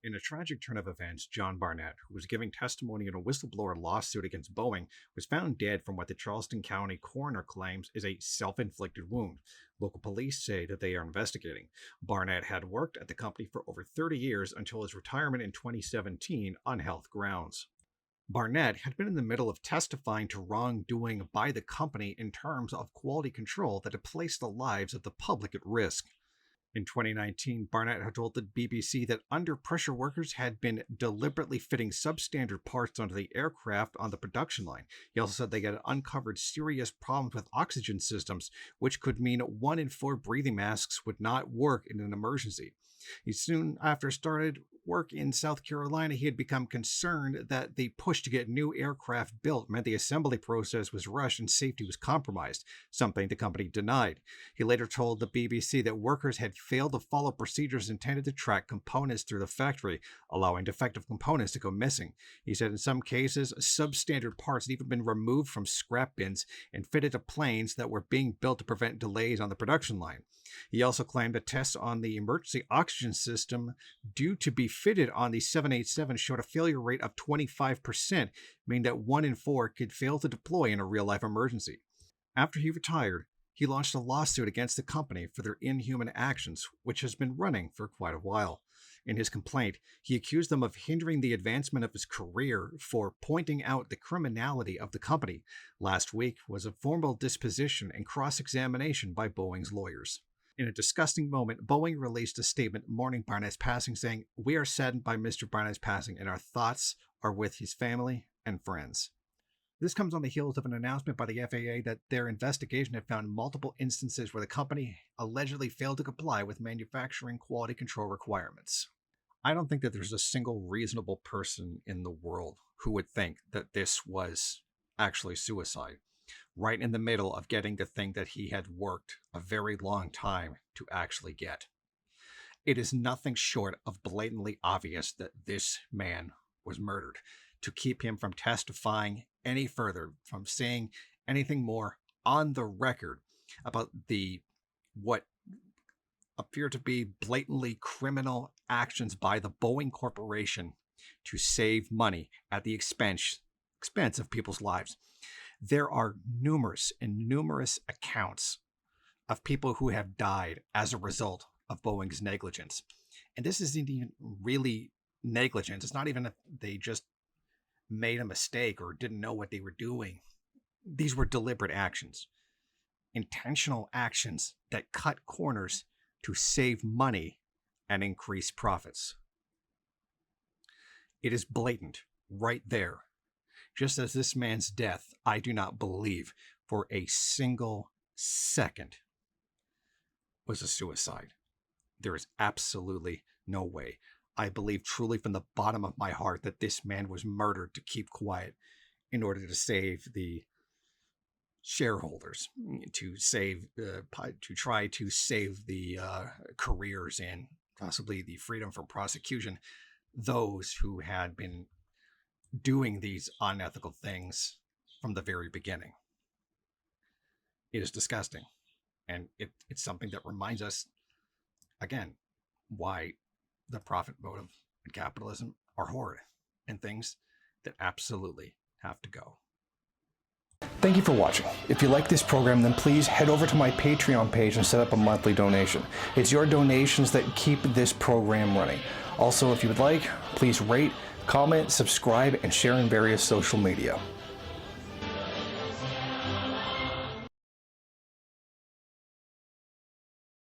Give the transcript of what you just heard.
In a tragic turn of events, John Barnett, who was giving testimony in a whistleblower lawsuit against Boeing, was found dead from what the Charleston County coroner claims is a self-inflicted wound. Local police say that they are investigating. Barnett had worked at the company for over 30 years until his retirement in 2017 on health grounds. Barnett had been in the middle of testifying to wrongdoing by the company in terms of quality control that had placed the lives of the public at risk. In 2019, Barnett had told the BBC that under-pressure workers had been deliberately fitting substandard parts onto the aircraft on the production line. He also said they had uncovered serious problems with oxygen systems, which could mean 1 in 4 breathing masks would not work in an emergency. He soon after started work in South Carolina, he had become concerned that the push to get new aircraft built meant the assembly process was rushed and safety was compromised, something the company denied. He later told the BBC that workers had failed to follow procedures intended to track components through the factory, allowing defective components to go missing. He said in some cases, substandard parts had even been removed from scrap bins and fitted to planes that were being built to prevent delays on the production line. He also claimed that tests on the emergency oxygen system due to be fitted on the 787 showed a failure rate of 25%, meaning that 1 in 4 could fail to deploy in a real-life emergency. After he retired, he launched a lawsuit against the company for their inhuman actions, which has been running for quite a while. In his complaint, he accused them of hindering the advancement of his career for pointing out the criminality of the company. Last week was a formal disposition and cross-examination by Boeing's lawyers. In a disgusting moment, Boeing released a statement mourning Barnett's passing, saying, "We are saddened by Mr. Barnett's passing, and our thoughts are with his family and friends." This comes on the heels of an announcement by the FAA that their investigation had found multiple instances where the company allegedly failed to comply with manufacturing quality control requirements. I don't think that there's a single reasonable person in the world who would think that this was actually suicide, right in the middle of getting the thing that he had worked a very long time to actually get. It is nothing short of blatantly obvious that this man was murdered. To keep him from testifying any further, from saying anything more on the record about what appear to be blatantly criminal actions by the Boeing Corporation to save money at the expense of people's lives. There are numerous accounts of people who have died as a result of Boeing's negligence. And this isn't even really negligence. It's not even that they just made a mistake or didn't know what they were doing. These were deliberate actions, intentional actions that cut corners to save money and increase profits. It is blatant right there. Just as this man's death, I do not believe for a single second was a suicide. There is absolutely no way. I believe truly from the bottom of my heart that this man was murdered to keep quiet in order to save the shareholders, to try to save the careers and possibly the freedom from prosecution, those who had been doing these unethical things from the very beginning. It is disgusting. And it's something that reminds us, again, why the profit motive and capitalism are horrid and things that absolutely have to go. Thank you for watching. If you like this program, then please head over to my Patreon page and set up a monthly donation. It's your donations that keep this program running. Also, if you would like, please rate, comment, subscribe, and share in various social media.